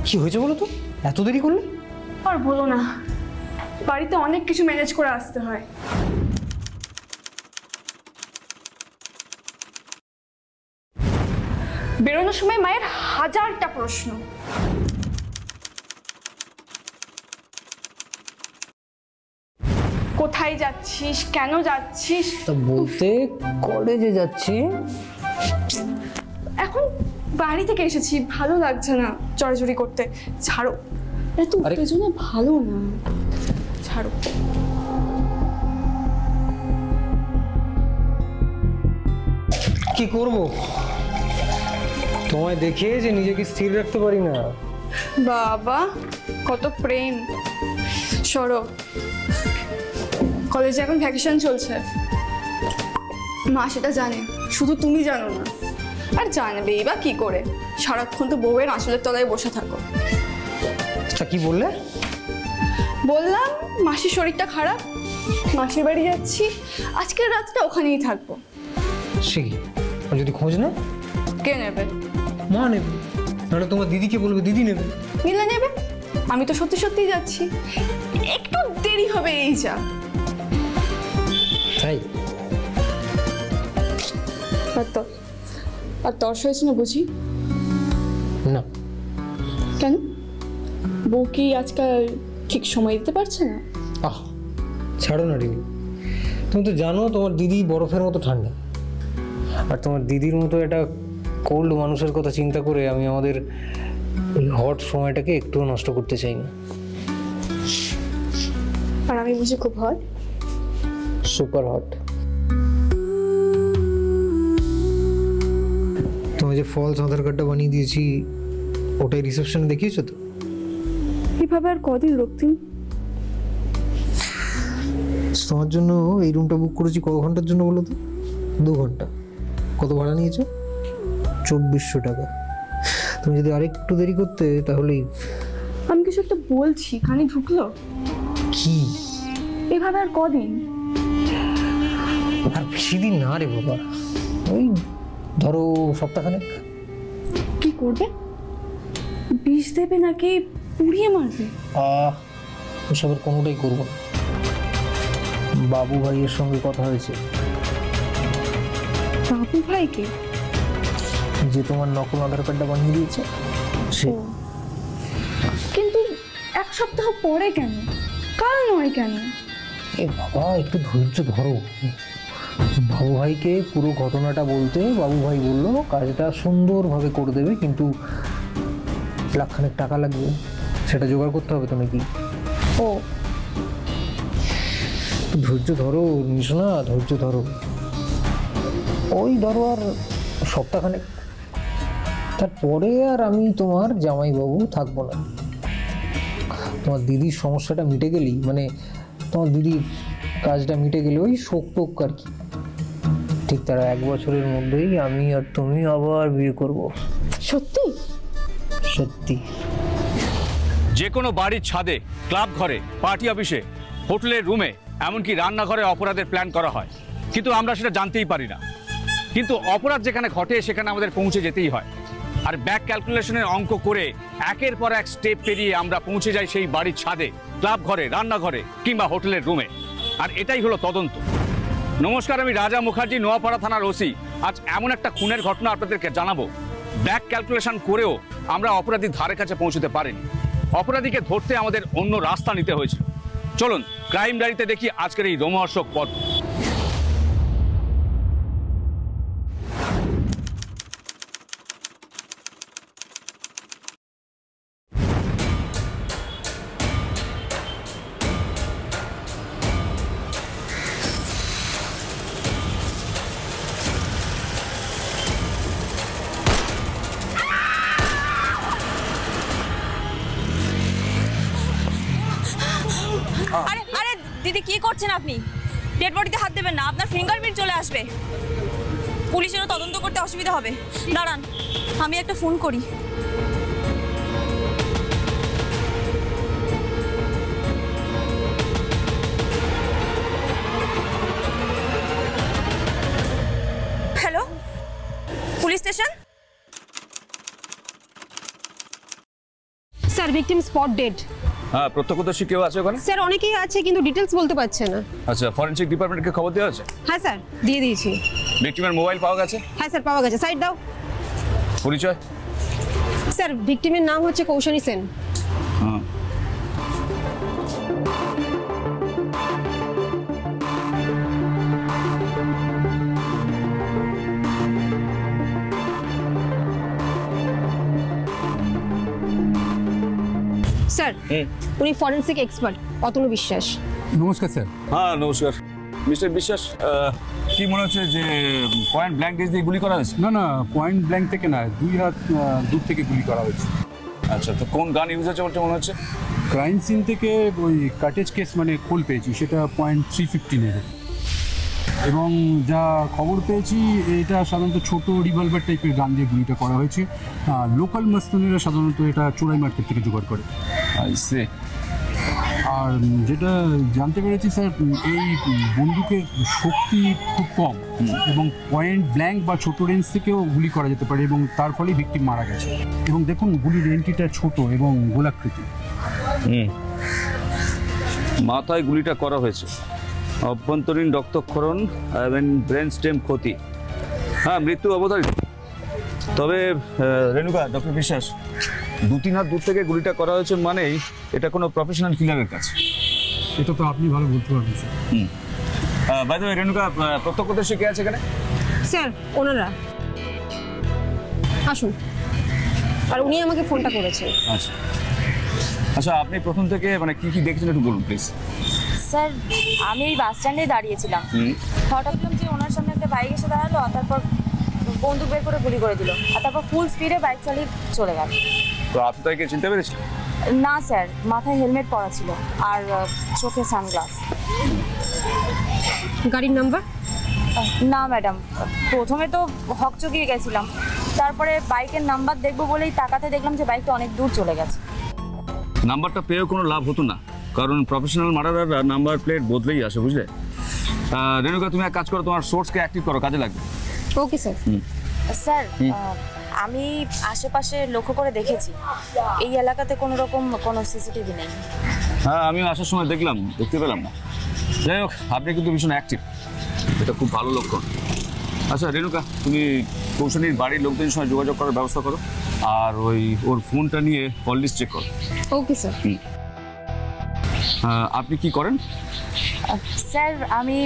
কি হয়েছে বলো তো, এত দেরি করলে? আর বলো না, বাড়িতে অনেক কিছু ম্যানেজ করে আসতে হয়। বেরোনোর সময় মায়ের হাজারটা প্রশ্ন। কোথায় যাচ্ছিস, কেন যাচ্ছিস? তা বলতে কলেজে যাচ্ছি। এখন বাড়ি থেকে এসেছি, ভালো লাগছে না চড়াচড়ি করতে। ছাড়ো, এত উত্তেজনা ভালো না, ছাড়ো। কি করব, তোমায় দেখে যে নিজেকে স্থির রাখতে পারি না। বাবা কত প্রেম। সরো, কলেজে এখন ভ্যাকেশন চলছে, মা সেটা জানে, শুধু তুমি জানো না। আর জানবেই বা কি করে, সারাক্ষণ তো বউয়ের আঁচলের তলায় বসে থাকো। তা কি বললে? বললাম মাসির শরীরটা খারাপ, মাসির বাড়ি যাচ্ছি, আজকের রাতটা ওখানেই থাকবো। সে কি, যদি খোঁজ না? কে নেবে? মা নেবে, নাহলে তোমার দিদিকে বলবে, দিদি নেবে। মিলে নেবে। আমি তো সত্যি সত্যিই যাচ্ছি, একটু দেরি হবে এই যা। তাই? আর তর্স হয়েছে না বুঝি? না। কেন? বউ কি আজকাল ঠিক সময় দিতে পারছে না? ছাড়ো না দিদি, তুমি তো জানো তোমার দিদি বরফের মতো ঠান্ডা, আর তোমার দিদির মতো একটা কোল্ড মানুষের কথা চিন্তা করে আমি আমাদের এই হট সময়টাকে একটুও নষ্ট করতে চাই না। আর আমি বুঝি খুব হট? Super hot. তোমার যে ফলস আধার কার্ডটা বানিয়ে দিয়েছি, ওটাই রিসেপশনে দেখিয়েছো তো? এভাবে আর কদিন রক্তিম? তোমার জন্য এই রুমটা বুক করেছি কত ঘন্টার জন্য বলো তো? 2 ঘন্টা। কত ভাড়া নিয়েছো? 2400 টাকা। তুমি যদি আরেকটু দেরি করতে তাহলেই। আমি কিছু একটা বলছি, কানে ঢুকলো? কি? এভাবে আর কদিন? আর বেশি দিন না রে বাবা, ওই ধরো সপ্তাহখানেক। কি করবে? বিষ দেবে নাকি পুড়িয়ে মারবে? ওসবের কোনোটাই করবো না। বাবু ভাইয়ের সঙ্গে কথা হয়েছে। বাবু ভাইকে? যে তোমার নকল আধার কার্ডটা বানিয়ে দিয়েছে সে। কিন্তু 1 সপ্তাহ পরে কেন, কাল নয় কেন? এ বাবা একটু ধৈর্য ধরো। বাবু ভাইকে পুরো ঘটনাটা বলতে বাবু ভাই বললো কাজটা সুন্দরভাবে করে দেবে, কিন্তু লাখখানেক টাকা লাগবে, সেটা জোগাড় করতে হবে তো নাকি। ধৈর্য ধরো নিশোনা, ধৈর্য ধরো। ওই ধরো আর সপ্তাহখানেক, তারপরে আর আমি তোমার জামাইবাবু থাকবো না। তোমার দিদির সমস্যাটা মিটে গেলেই, মানে তোমার দিদির কাজটা মিটে গেলে ওই শোক টোক আর কি, ঠিক তারা 1 বছরের মধ্যেই আমি আর তুমি আবার বিয়ে করব। সত্যি? সত্যি। যে কোনো বাড়ির ছাদে, ক্লাব ঘরে, পার্টি অফিসে, হোটেলের রুমে, এমনকি রান্নাঘরে অপরাধের প্ল্যান করা হয়, কিন্তু আমরা সেটা জানতেই পারি না। কিন্তু অপরাধ যেখানে ঘটে সেখানে আমাদের পৌঁছে যেতেই হয়, আর ব্যাক ক্যালকুলেশনের অঙ্ক করে একের পর এক স্টেপ পেরিয়ে আমরা পৌঁছে যাই সেই বাড়ির ছাদে, ক্লাব ঘরে, রান্নাঘরে কিংবা হোটেলের রুমে। আর এটাই হলো তদন্ত। নমস্কার, আমি রাজা মুখার্জি, নোয়াপাড়া থানার ওসি। আজ এমন একটা খুনের ঘটনা আপনাদেরকে জানাবো, ব্যাক ক্যালকুলেশন করেও আমরা অপরাধীর ধারে কাছে পৌঁছতে পারিনি। অপরাধীকে ধরতে আমাদের অন্য রাস্তা নিতে হয়েছিল। চলুন ক্রাইম ডায়েরিতে দেখি আজকের এই রোমহর্ষক পর্ব। আরে আরে দিদি কি করছেন আপনি? ডেড বডিতে হাত দেবেন না, আপনার ফিঙ্গারপ্রিন্ট চলে আসবে। পুলিশেরও তদন্ত করতে অসুবিধা হবে। দাঁড়ান, আমি একটা ফোন করি। Hello, police station? Sir victim spot dead. হ্যাঁ, প্রত্যক্ষদর্শী কেউ আছে ওখানে? স্যার অনেকেই আছে কিন্তু ডিটেলস বলতে পারছে না। আচ্ছা, ফরেনসিক ডিপার্টমেন্টকে খবর দেওয়া হয়েছে? হ্যাঁ স্যার, দিয়ে দিয়েছি। ভিকটিমের মোবাইল পাওয়া গেছে? হ্যাঁ স্যার, পাওয়া গেছে। সাইড দাও। পরিচয়? স্যার ভিকটিমের নাম হচ্ছে কৌশানী সেন। হ্যাঁ। স্যার উনি ফরেনসিক এক্সপার্ট অতনু বিশ্বাস। নমস্কার স্যার। হ্যাঁ, নমস্কার মিস্টার বিশ্বাস। কি মনে হচ্ছে যে পয়েন্ট ব্ল্যাঙ্ক রেঞ্জ দিয়ে গুলি করা হয়েছে? না না, পয়েন্ট ব্ল্যাঙ্ক থেকে না, 2 হাত দূর থেকে গুলি করা হয়েছে। আচ্ছা, তো কোন গান ইউজ হচ্ছে বলতে মনে হচ্ছে? ক্রাইম সিন থেকে ওই কাটেজ কেস মানে খোল পেয়েছি, সেটা .315 এবং যা খবর পেয়েছি এটা সাধারণত ছোট রিভলভার টাইপের গান দিয়ে গুলিটা করা হয়েছে। লোকাল মাস্তানেরা সাধারণত এটা চোরাই মার্কেট থেকে জোগাড় করে। আর যেটা জানতে পেরেছি স্যার, এই বন্দুকের শক্তি খুব কম এবং পয়েন্ট ব্ল্যাঙ্ক বা ছোট রেঞ্জ থেকেও গুলি করা যেতে পারে এবং তার ফলেই ভিকটিম মারা গেছে। এবং দেখুন গুলির এন্ট্রিটা ছোট এবং গোলাকৃতি। মাথায় গুলিটা করা হয়েছে, অভ্যন্তরীণ রক্তক্ষরণ এবং ব্রেন স্টেম ক্ষতি। হ্যাঁ, মৃত্যু অবধারিত। তবে রেণুকা, ডক্টর বিশ্বাস, 2-3 হাত দূর থেকে গুলিটা করা হয়েছে মানেই এটা কোনো প্রফেশনাল কিলারের কাছে। এটা তো আপনি ভালো বলতে পারবেন sir. By the way Renuka, প্রত্যক্ষদর্শী কে আছে এখানে? স্যার ওনারা আসুন, আর উনি আমাকে ফোনটা করেছে। আচ্ছা আচ্ছা, আপনি প্রথম থেকে মানে কি কি দেখেছেন একটু বলুন প্লিজ। স্যার আমি এই বাস স্ট্যান্ডে দাঁড়িয়েছিলাম, হঠাৎ দেখলাম যে ওনার সামনে একটা বাইক এসে দাঁড়ালো, আর তারপর বন্দুক বের করে গুলি করে দিল, আর তারপর ফুল স্পিডে বাইক চালিয়ে চলে গেল। তো আপনি তাকে চিনতে পেরেছেন? না স্যার, মাথায় হেলমেট পরা ছিল আর চোখে সানগ্লাস। গাড়ির নাম্বার? না ম্যাডাম, প্রথমে তো হকচকিয়ে গেছিলাম, তারপরে বাইকের নাম্বার দেখবো বলেই তাকাতে দেখলাম যে বাইকটা অনেক দূর চলে গেছে। নাম্বারটা পেয়েও কোনো লাভ হতো না, কারণ প্রফেশনাল মার্ডাররা নাম্বার প্লেট বদলেই আসে, বুঝলে? রেণুকা, তুমি এক কাজ করো, তোমার সোর্সকে অ্যাক্টিভ করো, কাজে লাগবে। Okay sir. স্যার আমি আশেপাশে লক্ষ্য করে দেখেছি এই এলাকাতে কোনো রকম কোনো সিসিটিভি নেই। হ্যাঁ, আমিও আসার সময় দেখতে পেলাম না। যাই হোক, আপনি কিন্তু ভীষণ অ্যাক্টিভ, এটা খুব ভালো লক্ষণ। আচ্ছা রেণুকা, তুমি কৌশানীর বাড়ির লোকদের সঙ্গে যোগাযোগ করার ব্যবস্থা করো, আর ওর ফোনটা নিয়ে কল লিস্ট চেক করো। Okay sir. আপনি কি করেন? স্যার আমি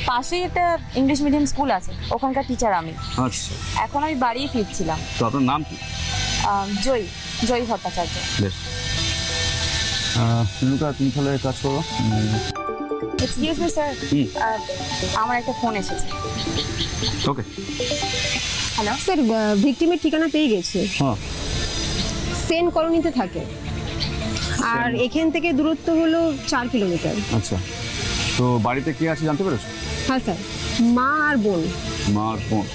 পাশেই একটা ইংলিশ মিডিয়াম স্কুল আছে, ওখানকার টিচার আমি। আচ্ছা, এখন আমি বাড়ি ফিরছিলাম। তো আপনার নাম কি? জয়ী ভট্টাচার্য। বেশ, রেণুকা তুমি তাহলে কাজ করো। এক্সকিউজ মি স্যার, আমার একটা ফোন এসেছে। ওকে। হ্যালো স্যার, ভিকটিমের ঠিকানা পেয়ে গেছি। হ্যাঁ, সেন কলোনিতে থাকে, আর এখান থেকে দূরত্ব হলো 4 কিলোমিটার। আচ্ছা, তো বাড়িতে কে আছে জানতে পেরেছো? হ্যাঁ স্যার, মা আর বোন। মা আর বোন।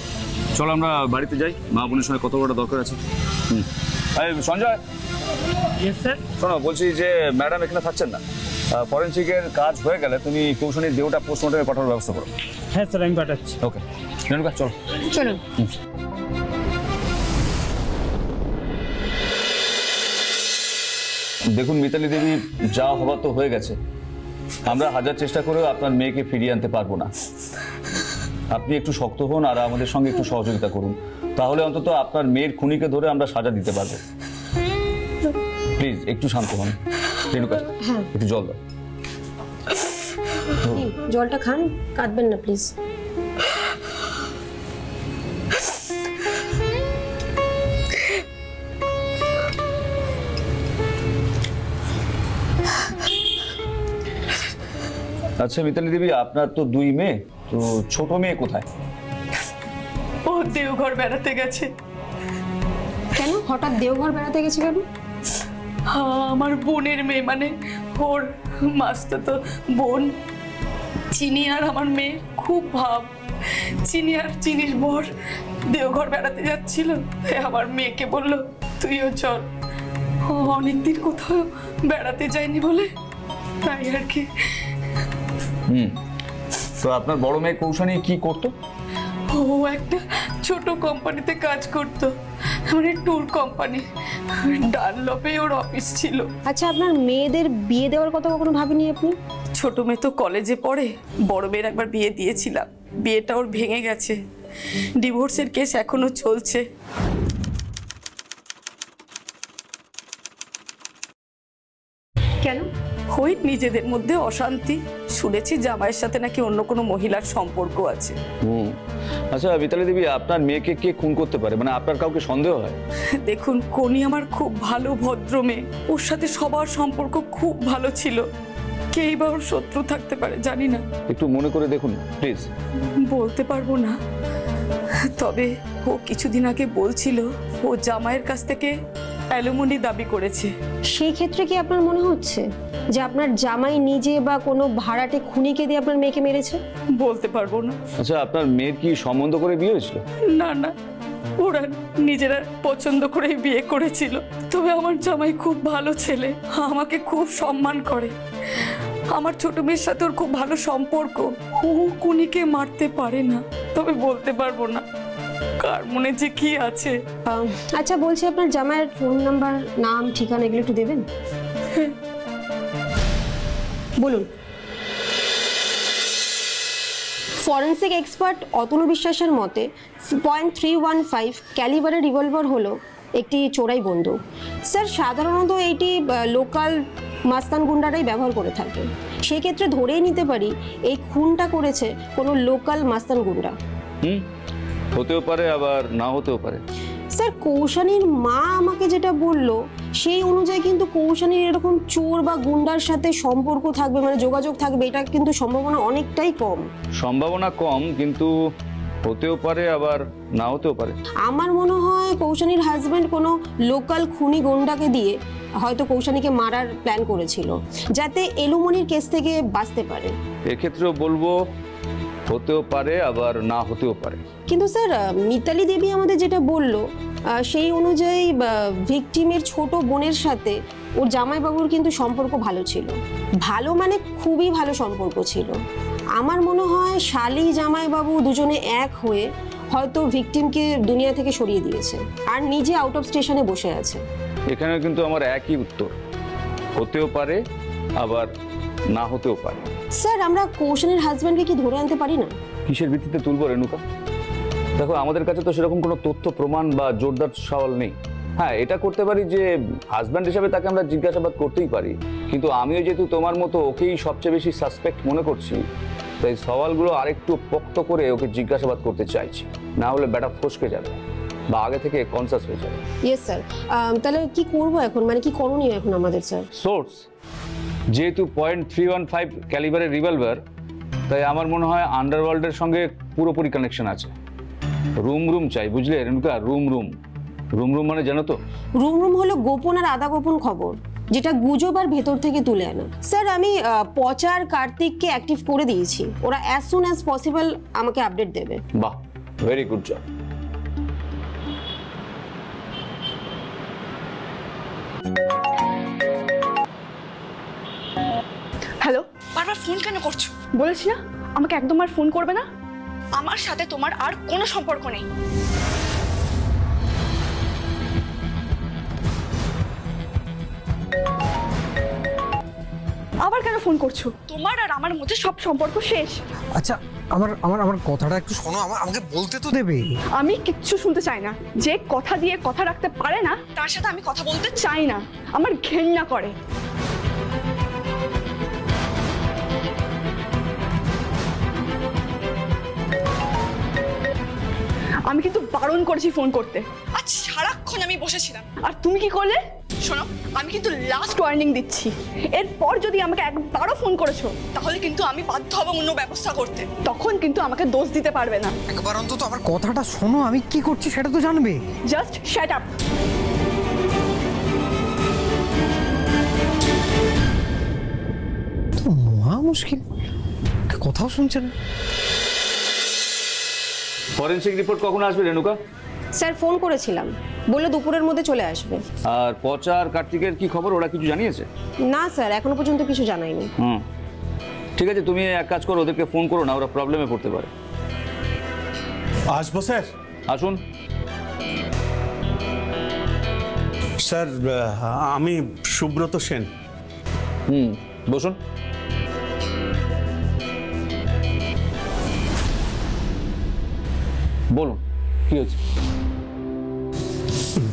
চলো আমরা বাড়িতে যাই, মা বোনের সঙ্গে কথা বলার দরকার আছে। এই সঞ্জয়। Yes sir. শোনো, বলছি যে ম্যাডাম এখানে থাকছেন না, ফরেনসিকের কাজ হয়ে গেলে তুমি কৌশানীর দেহটা পোস্টমর্টমে পাঠানোর ব্যবস্থা করো। হ্যাঁ স্যার, আমি পাঠাচ্ছি। ওকে রেণুকা, চলো। চলুন। দেখুন মিতালি দেবী, যা হবার তো হয়ে গেছে। আমরা হাজার চেষ্টা করেও আপনার মেয়েকে ফিরিয়ে আনতে পারবো না। আপনি একটু শক্ত হন আর আমাদের সঙ্গে একটু সহযোগিতা করুন, তাহলে অন্তত আপনার মেয়ের খুনিকে ধরে আমরা সাজা দিতে পারবো। প্লিজ একটু শান্ত হন। রেণুকা, একটু জল দাও। জলটা খান, কাঁদবেন না প্লিজ। আচ্ছা মিতালি দেবী, আপনার তো 2 মেয়ে, তো ছোট মেয়ে কোথায়? ও দেওঘর বেড়াতে গেছে। কেন হঠাৎ দেওঘর বেড়াতে গেছে কেন? আমার বোনের মেয়ে, মানে ওর মাস্তাতো বোন চিনি আর আমার মেয়ে খুব ভাব। চিনি আর চিনির বর দেওঘর বেড়াতে যাচ্ছিল, তাই আমার মেয়েকে বললো তুইও চল। অনেকদিন কোথাও বেড়াতে যায়নি বলে, তাই আর কি। তো আপনার বড় মেয়ে কৌশানী কি করতো? ও ও একটা ছোট কোম্পানিতে কাজ করতো, মানে ট্যুর কোম্পানি। ডানলপে ওর অফিস ছিল। আচ্ছা, আপনার মেয়েদের বিয়ে দেওয়ার কথা কখনো ভাবেনি আপনি? ছোট মেয়ে তো কলেজে পড়ে, বড় মেয়ের একবার বিয়ে দিয়েছিলাম, বিয়েটা ওর ভেঙে গেছে। ডিভোর্সের কেস এখনো চলছে। কেন? ওই নিজেদের মধ্যে অশান্তি। শুনেছি জামাইয়ের সাথে নাকি অন্য কোনো মহিলার সম্পর্ক আছে। আচ্ছা মিতালি দেবী, আপনার মেয়েকে কে খুন করতে পারে? মানে আপনার কাউকে সন্দেহ হয়? দেখুন, কোনি আমার খুব ভালো ভদ্র মেয়ে, ওর সাথে সবার সম্পর্ক খুব ভালো ছিল। কেই বা ওর শত্রু থাকতে পারে জানি না। একটু মনে করে দেখুন প্লিজ। বলতে পারবো না, তবে ও কিছুদিন আগে বলছিল ও জামাইয়ের কাছ থেকে অ্যালুমিনি দাবি করেছে। সেই ক্ষেত্রে কি আপনার মনে হচ্ছে যে আপনার জামাই নিজে বা কোনো ভাড়াটে খুনিকে দিয়ে আপনার মেয়েকে মেরেছে? বলতে পারবো না। আচ্ছা, আপনার মেয়ের কি সম্বন্ধ করে বিয়ে হয়েছিল? না না, ওরা নিজেরা পছন্দ করে বিয়ে করেছিল। তবে আমার জামাই খুব ভালো ছেলে, আমাকে খুব সম্মান করে। আমার ছোট মেয়ের সাথে ওর খুব ভালো সম্পর্ক। ও খুনিকে মারতে পারে না, তবে বলতে পারবো না কার মনে যে কি আছে। আচ্ছা, বলছি আপনার জামাইয়ের ফোন নাম্বার, নাম, ঠিকানা এগুলো একটু দেবেন? বলুন। ফরেন্সিক এক্সপার্ট অতনু বিশ্বাসের মতে .315 ক্যালিবারের রিভলভার হলো একটি চোরাই বন্দুক। স্যার, সাধারণত এইটি লোকাল মাস্তান গুন্ডারাই ব্যবহার করে থাকে। সেই ক্ষেত্রে ধরেই নিতে পারি এই খুনটা করেছে কোনো লোকাল মাস্তান গুন্ডা। হতেও পারে, আবার না হতেও পারে। স্যার, কৌশানীর মা আমাকে যেটা বললো সেই অনুযায়ী কিন্তু কৌশানীর এরকম চোর বা গুন্ডার সাথে সম্পর্ক থাকবে, মানে যোগাযোগ থাকবে, এটা কিন্তু সম্ভাবনা অনেকটাই কম। সম্ভাবনা কম, কিন্তু হতেও পারে আবার না হতেও পারে। আমার মনে হয় কৌশানীর হাজবেন্ড কোনো লোকাল খুনি গুন্ডাকে দিয়ে হয়তো কৌশানীকে মারার প্ল্যান করেছিল, যাতে এলুমনির কেস থেকে বাঁচতে পারে। এক্ষেত্রেও বলবো হতেও পারে আবার না হতেও পারে। কিন্তু স্যার, মিতালি দেবী আমাদের যেটা বললো সেই অনুযায়ী ভিকটিমের ছোট বোনের সাথে ওর জামাইবাবুর কিন্তু সম্পর্ক ভালো ছিল। ভালো মানে খুবই ভালো সম্পর্ক ছিল। আমার মনে হয় শালি জামাইবাবু দুজনে এক হয়ে হয়তো ভিকটিমকে দুনিয়া থেকে সরিয়ে দিয়েছে আর নিজে আউট অফ স্টেশনে বসে আছে। এখানে কিন্তু আমার একই উত্তর, হতেও পারে আবার না হতেও পারে। স্যার, আমরা কৌশানীর হাজব্যান্ডকে কি ধরে আনতে পারি না? কিসের ভিত্তিতে তুলবো রেণুকা? দেখো, আমাদের কাছে তো সেরকম কোনো তথ্য প্রমাণ বা জোরদার সওয়াল নেই। হ্যাঁ, এটা করতে পারি যে হাজব্যান্ড হিসাবে তাকে আমরা জিজ্ঞাসাবাদ করতেই পারি, কিন্তু আমিও যেহেতু তোমার মতো ওকেই সবচেয়ে বেশি সাসপেক্ট মনে করছি, তাই সওয়ালগুলো আরেকটু পোক্ত করে ওকে জিজ্ঞাসাবাদ করতে চাইছি। না হলে ব্যাটা ফসকে যাবে বা আগে থেকে কনসাস হয়ে যাবে। Yes sir. তাহলে কি করবো এখন, মানে কি করণীয় এখন আমাদের স্যার? সোর্স যেহেতু .315 ক্যালিবারের রিভলভার, তাই আমার মনে হয় আন্ডারওয়ার্ল্ডের সঙ্গে পুরোপুরি কানেকশন আছে। রুম চাই, বুঝলে রেণুকা? রুম মানে জানো তো? রুম হলো গোপন আর আধা গোপন খবর, যেটা গুজব আর ভেতর থেকে তুলে আনা। স্যার, আমি পচা আর কার্তিককে অ্যাক্টিভ করে দিয়েছি, ওরা অ্যাজ সুন অ্যাজ পসিবল আমাকে আপডেট দেবে। বাহ, ভেরি গুড জব। হ্যালো, বারবার ফোন কেন করছো? বলেছি না আমাকে একদম আর ফোন করবে না। আমার সাথে তোমার আর কোনো সম্পর্ক নেই। আবার কেন ফোন করছো? তোমার আর আমার মধ্যে সব সম্পর্ক শেষ। আচ্ছা, আমার আমার আমার কথাটা একটু শোনো, আমাকে বলতে তো দেবে। আমি কিচ্ছু শুনতে চাই না। যে কথা দিয়ে কথা রাখতে পারে না তার সাথে আমি কথা বলতে চাই না। আমার ঘেন্না করে। আমি কিন্তু বারণ করেছি ফোন করতে। আজ সারাক্ষণ আমি বসেছিলাম। আর তুমি কি করলে? শোনো, আমি কিন্তু লাস্ট ওয়ার্নিং দিচ্ছি, এরপর যদি আমাকে একবারও ফোন করেছো তাহলে কিন্তু আমি বাধ্য হব অন্য ব্যবস্থা করতে। তখন কিন্তু আমাকে দোষ দিতে পারবে না। একবার অন্তত আমার কথাটা শোনো, আমি কি করছি সেটা তো জানবে। Just shut up. তো মহা মুশকিল, কথাও শুনছে না। ফরেনসিক রিপোর্ট কখন আসবে রেণুকা? স্যার, ফোন করেছিলাম, বললো দুপুরের মধ্যে চলে আসবে। আর পচা আর কার্তিকের কি খবর? ওরা কিছু জানিয়েছে? না স্যার, এখনো পর্যন্ত কিছু জানায়নি। ঠিক আছে, তুমি এক কাজ করো, ওদেরকে ফোন করো না, ওরা প্রবলেমে পড়তে পারে। আসবো স্যার? আসুন। স্যার আমি সুব্রত সেন। বসুন। বলুন কি হয়েছে?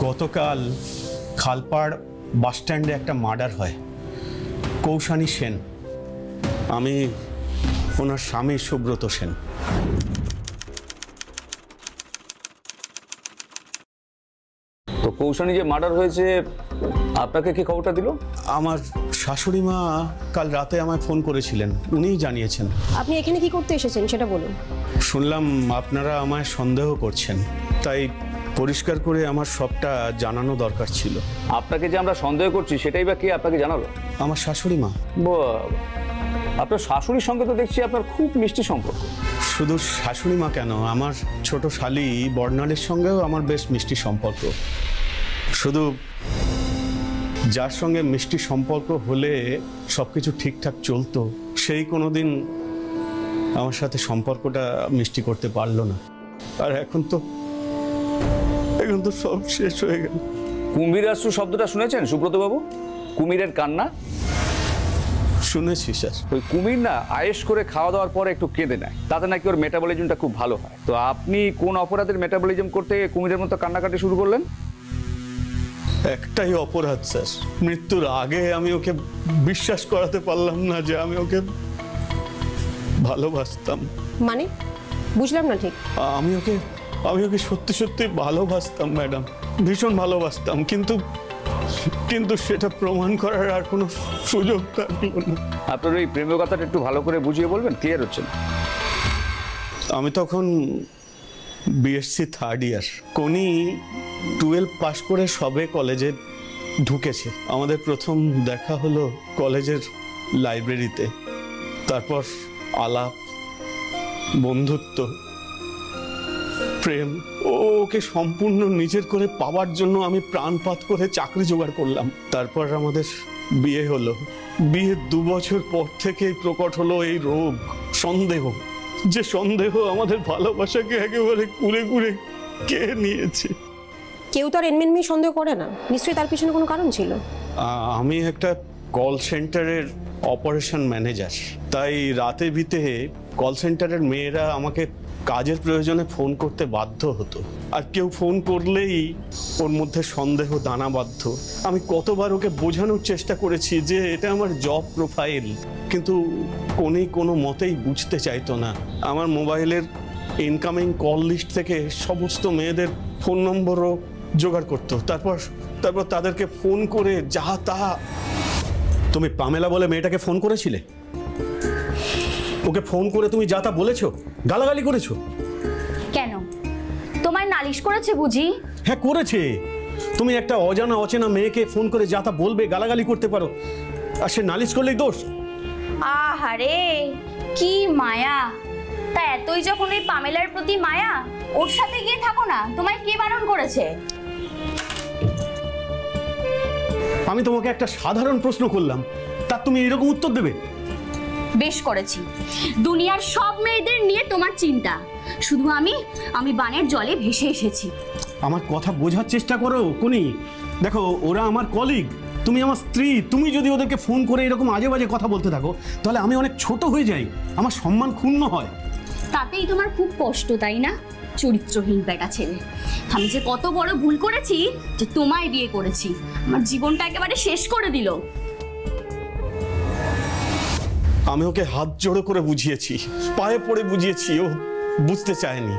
গতকাল খালপাড় বাস স্ট্যান্ডে একটা মার্ডার হয়। কৌশানী সেন, আমি ওনার স্বামী সুব্রত সেন। তো কৌশানী যে মার্ডার হয়েছে আপনাকে কি খবরটা দিল? আমার শাশুড়ি মা কাল রাতে আমায় ফোন করেছিলেন, উনিই জানিয়েছেন। আপনি এখানে কি করতে এসেছেন সেটা বলুন। শুনলাম আপনারা আমায় সন্দেহ করছেন, তাই পরিষ্কার করে আমার সবটা জানানো দরকার ছিল। আপনাকে যে আমরা সন্দেহ করছি সেটাই বা কে আপনাকে জানালো? আমার শাশুড়ি মা। আপনার শাশুড়ির সঙ্গে তো দেখছি আপনার খুব মিষ্টি সম্পর্ক। শুধু শাশুড়ি মা কেন, আমার ছোট শালি বর্ণালীর সঙ্গেও আমার বেশ মিষ্টি সম্পর্ক। শুধু যার সঙ্গে মিষ্টি সম্পর্ক হলে সবকিছু ঠিকঠাক চলতো, সেই কোনোদিন আমার সাথে সম্পর্কটা মিষ্টি করতে পারলো না। আর এখন তো সব শেষ হয়ে গেল। কুম্ভীরাশ্রু শব্দটা শুনেছেন সুব্রত বাবু? কুমিরের কান্না। শুনেছি স্যার। ওই কুমির না আয়েশ করে খাওয়া দাওয়ার পরে একটু কেঁদে নেয়, তাতে নাকি ওর মেটাবলিজমটা খুব ভালো হয়। তো আপনি কোন অপরাধের মেটাবলিজম করতে কুমিরের মতো কান্নাকাটি শুরু করলেন? একটাই অপরাধ স্যার, মৃত্যুর আগে আমি ওকে বিশ্বাস করাতে পারলাম না যে আমি ওকে ভালোবাসতাম। মানে বুঝলাম না ঠিক। আমি ওকে সত্যি সত্যি ভালোবাসতাম ম্যাডাম, ভীষণ ভালোবাসতাম, কিন্তু সেটা প্রমাণ করার আর কোনো সুযোগ থাকলো না। আপনার ওই প্রেমের কথাটা একটু ভালো করে বুঝিয়ে বলবেন, ক্লিয়ার হচ্ছে না। আমি তখন বিএসসি থার্ড ইয়ার, কোনি 12 পাস করে সবে কলেজে ঢুকেছে। আমাদের প্রথম দেখা হলো কলেজের লাইব্রেরিতে, তারপর আলাপ, বন্ধুত্ব, প্রেম। ওকে সম্পূর্ণ নিজের করে পাওয়ার জন্য আমি প্রাণপাত করে চাকরি জোগাড় করলাম। তারপর আমাদের বিয়ে হলো। বিয়ের 2 বছর পর থেকেই প্রকট হলো এই রোগ, সন্দেহ। যে সন্দেহ আমাদের ভালোবাসাকে একেবারে কুড়ে কুড়ে কে নিয়েছে। কেউ তো আর এনমিনমি সন্দেহ করে না, নিশ্চয়ই তার পিছনে কোনো কারণ ছিল। আমি একটা কল সেন্টারের অপারেশন ম্যানেজার, তাই রাতে বিতে কল সেন্টারের মেয়েরা আমাকে কাজের প্রয়োজনে ফোন করতে বাধ্য হতো। আর কেউ ফোন করলেই ওর মধ্যে সন্দেহ দানা বাধ্য। আমি কতবার ওকে বোঝানোর চেষ্টা করেছি যে এটা আমার জব প্রোফাইল, কিন্তু কোনো মতেই বুঝতে চাইতো না। আমার মোবাইলের ইনকামিং কল লিস্ট থেকে সমস্ত মেয়েদের ফোন নম্বরও জোগাড় করতো। তারপর তাদেরকে ফোন করে যা তা। তুমি পামেলা বলে মেয়েটাকে ফোন করেছিলে? ওকে ফোন করে তুমি যা তা বলেছো, গালাগালি করেছো? কেন, তোমায় নালিশ করেছে বুঝি? হ্যাঁ করেছে। তুমি একটা অজানা অচেনা মেয়েকে ফোন করে যা তা বলবে, গালাগালি করতে পারো, আর সে নালিশ করলেই দোষ? আহারে কি মায়া! তা এতই যখন ওই পামেলার প্রতি মায়া, ওর সাথে গিয়ে থাকো না। তোমায় কে বারণ করেছে? আমি তোমাকে একটা সাধারণ প্রশ্ন করলাম, তার তুমি এরকম উত্তর দেবে? বেশ করেছি। দুনিয়ার সব মেয়েদের নিয়ে তোমার চিন্তা, শুধু আমি বানের জলে ভেসে এসেছি। আমার কথা বোঝার চেষ্টা করো কোনি। দেখো, ওরা আমার কলিগ, তুমি আমার স্ত্রী। তুমি যদি ওদেরকে ফোন করে এরকম আজে বাজে কথা বলতে থাকো, তাহলে আমি অনেক ছোট হয়ে যাই, আমার সম্মান ক্ষুণ্ণ হয়। তাতেই তোমার খুব কষ্ট, তাই না? চরিত্রহীন বেটা ছেলে। আমি যে কত বড় ভুল করেছি যে তোমায় বিয়ে করেছি। আমার জীবনটা একেবারে শেষ করে দিল। আমি ওকে হাত জোড়ো করে বুঝিয়েছি, পায়ে পড়ে বুঝিয়েছি, ও বুঝতে চায়নি।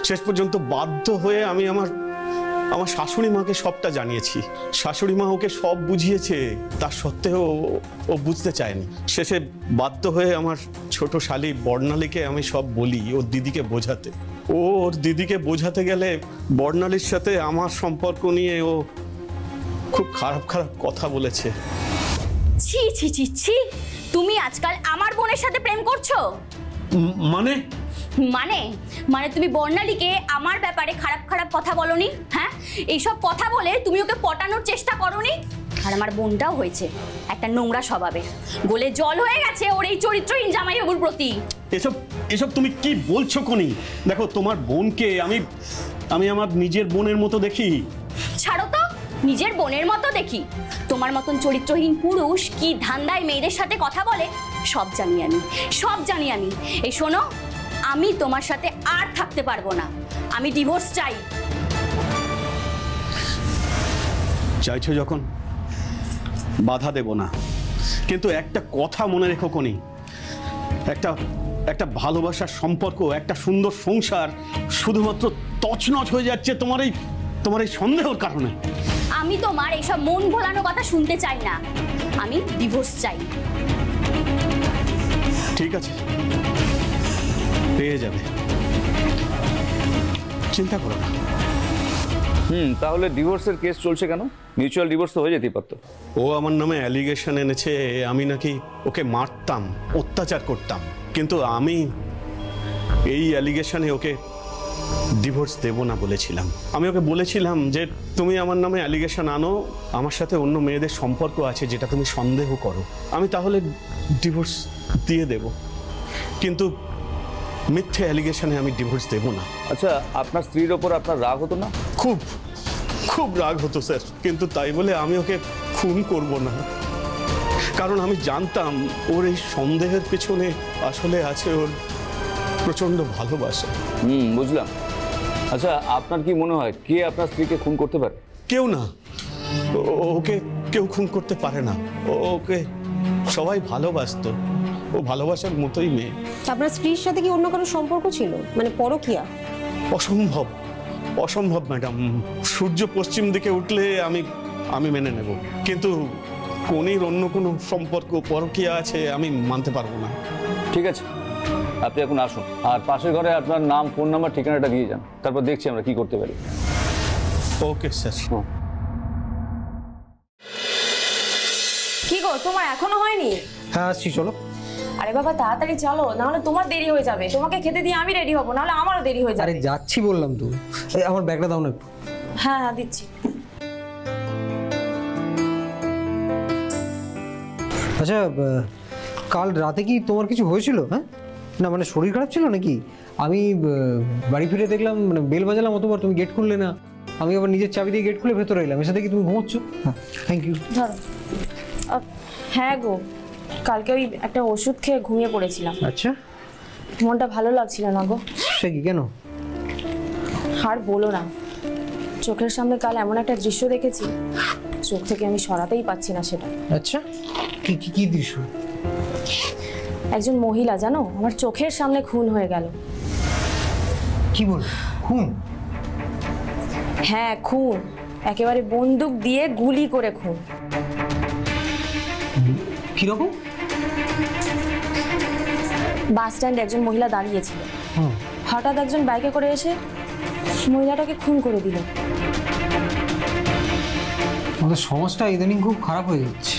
শেষ পর্যন্ত বাধ্য হয়ে আমি আমার শাশুড়ি মাকে সবটা জানিয়েছি। শাশুড়ি মা ওকে সব বুঝিয়েছে, তার সত্ত্বেও ও বুঝতে চায়নি। শেষে বাধ্য হয়ে আমার ছোট শালি বর্ণালীকে আমি সব বলি ওর দিদিকে বোঝাতে। ওর দিদিকে বোঝাতে গেলে বর্ণালীর সাথে আমার সম্পর্ক নিয়ে ও খুব খারাপ খারাপ কথা বলেছে। ছি ছি ছি ছি! তুমি আজকাল আমার বোনের সাথে প্রেম করছো? মানে মানে তুমি বর্ণালীকে আমার ব্যাপারে খারাপ খারাপ কথা বলনি? হ্যাঁ, এইসব কথা বলে তুমি ওকে পটানোর চেষ্টা করনি? আর আমার বোনটাও হয়েছে একটা নোংরা স্বভাবের, গলে জল হয়ে গেছে ওর এই চরিত্রহীন জামাইবাবুর প্রতি। এসব এসব তুমি কি বলছো কোনি? দেখো, তোমার বোনকে আমি আমার নিজের বোনের মতো দেখি। ছাড়ো তো, নিজের বোনের মতো দেখি? তোমার মতন চরিত্রহীন পুরুষ কি ধান্দায় মেয়েদের সাথে কথা বলে সব জানি আমি, সব জানি আমি। এই শোনো, আমি তোমার সাথে আর থাকতে পারবো না, আমি ডিভোর্স চাই। চাইছো যখন, বাধা দেব না, কিন্তু একটা কথা মনে রেখো কোনি, একটা ভালোবাসার সম্পর্ক, একটা সুন্দর সংসার শুধুমাত্র তছনছ হয়ে যাচ্ছে তোমার এই সন্দেহের কারণে। আমি তোমার এইসব মন ভোলানো কথা শুনতে চাই না, আমি ডিভোর্স চাই। ঠিক আছে, পেয়ে যাবে, চিন্তা করো না। তাহলে ডিভোর্সের কেস চলছে কেন? মিউচুয়াল ডিভোর্স তো হয়ে যেতেই পারতো। ও আমার নামে অ্যালিগেশন এনেছে, আমি নাকি ওকে মারতাম, অত্যাচার করতাম, কিন্তু আমি এই অ্যালিগেশনে ওকে ডিভোর্স দেব না বলেছিলাম। আমি ওকে বলেছিলাম যে তুমি আমার নামে অ্যালিগেশন আনো, আমার সাথে অন্য মেয়েদের সম্পর্ক আছে যেটা তুমি সন্দেহ করো, আমি তাহলে ডিভোর্স দিয়ে দেব, কিন্তু মিথ্যে অ্যালিগেশনে আমি ডিভোর্স দেব না। আচ্ছা, আপনার স্ত্রীর ওপর আপনার রাগ হতো না? খুব খুব রাগ হতো স্যার, কিন্তু তাই বলে আমি ওকে খুন করব না, কারণ আমি জানতাম ওর এই সন্দেহের পেছনে আসলে আছে ওর প্রচন্ড ভালোবাসা। বুঝলাম। আচ্ছা, আপনার কি মনে হয় কে আপনার স্ত্রীকে খুন করতে পারে? কেউ না, ওকে কেউ খুন করতে পারে না, ওকে সবাই ভালোবাসতো, ও ভালোবাসার মতোই মেয়ে। আপনার স্ত্রীর সাথে কি অন্য কারো সম্পর্ক ছিল, মানে পরকীয়া? অসম্ভব, অসম্ভব ম্যাডাম। সূর্য পশ্চিম দিকে উঠলে আমি মেনে নেব, কিন্তু কোনির অন্য কোনো সম্পর্ক, পরকীয়া আছে আমি মানতে পারবো না। ঠিক আছে, আপনি এখন আসুন, আর পাশের ঘরে আপনার নাম, ফোন নাম্বার, ঠিকানাটা দিয়ে যান, তারপর দেখছি আমরা কি করতে পারি। Okay sir. কি গো, তোমার এখনো হয়নি? হ্যাঁ আসছি, চলো। আরে বাবা তাড়াতাড়ি চলো, নাহলে তোমার দেরি হয়ে যাবে। তোমাকে খেতে দিয়ে আমি রেডি হবো, নাহলে আমারও দেরি হয়ে যাবে। আরে যাচ্ছি বললাম তো। আমার ব্যাগটা দাও না একটু। হ্যাঁ হ্যাঁ দিচ্ছি। আচ্ছা, কাল রাতে কি তোমার কিছু হয়েছিল? হ্যাঁ, না মানে শরীর খারাপ ছিল নাকি? আমি বাড়ি ফিরে দেখলাম, মানে বেল বাজালাম অতবার, তুমি গেট খুললে না। আমি আবার নিজের চাবি দিয়ে গেট খুলে ভেতরে এলাম, এসে দেখি তুমি ঘুমোচ্ছ। হ্যাঁ, থ্যাংক ইউ। ধরো। হ্যাঁ গো, কালকে ওই একটা ওষুধ খেয়ে ঘুমিয়ে পড়েছিলাম। আচ্ছা, মনটা ভালো লাগছিল না গো। সে কি, কেন? আর বলো না, চোখের সামনে কাল এমন একটা দৃশ্য দেখেছি, চোখ থেকে আমি সরাতেই পাচ্ছি না সেটা। আচ্ছা, কি কি কি দৃশ্য? একজন মহিলা, জানো, আমার চোখের সামনে খুন হয়ে গেল। কি বল, খুন? হ্যাঁ খুন, একেবারে বন্দুক দিয়ে গুলি করে খুন। কিরকম? বাস স্ট্যান্ডে একজন মহিলা দাঁড়িয়েছিল, হঠাৎ একজন বাইকে করে এসে মহিলাটাকে খুন করে দিল। আমাদের সমাজটা ইদানিং খুব খারাপ হয়ে যাচ্ছে,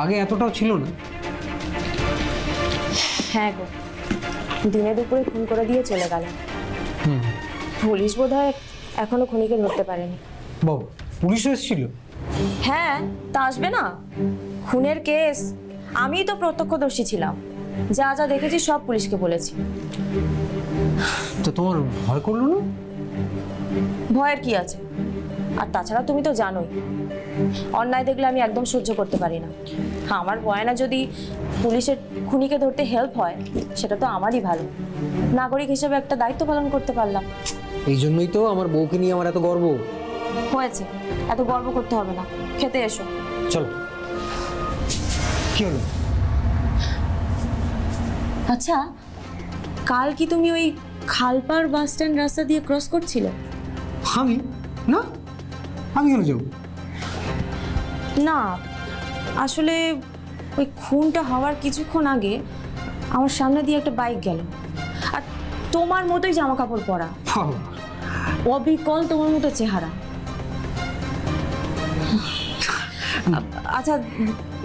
আগে এতটাও ছিল না। হ্যাঁ গো, দিনে দুপুরে খুন করে দিয়ে চলে গেল। পুলিশ বোধহয় এখনো খুনিকে ধরতে পারেনি। বাবু, পুলিশ এসেছিল? হ্যাঁ, তা আসবে না? খুনের কেস, আমিই তো প্রত্যক্ষদর্শী ছিলাম, যা যা দেখেছি সব পুলিশকে বলেছি। তো তোমার ভয় করলো না? ভয়ের কি আছে? আর তাছাড়া তুমি তো জানোই, অন্যায় দেখলে আমি একদম সহ্য করতে পারি না। আমার বয়ানা যদি পুলিশের খুনিকে ধরতে হেল্প হয়, সেটা তো আমারই ভালো। নাগরিক হিসেবে একটা দায়িত্ব পালন করতে পারলাম। এই জন্যই তো আমার বউকে নিয়ে আমার এত গর্ব। হয়েছে, এত গর্ব করতে হবে না, খেতে এসো। চলো। কি হলো? আচ্ছা, কাল কি তুমি ওই খালপাড় বাস স্ট্যান্ড রাস্তা দিয়ে ক্রস করছিলে? আমি না, আমি কেন যাবো? না, আসলে ওই খুনটা হওয়ার কিছুক্ষণ আগে আমার সামনে দিয়ে একটা বাইক গেল, আর তোমার মতোই জামা কাপড় পরা, অবিকল তোমার মতো চেহারা। আচ্ছা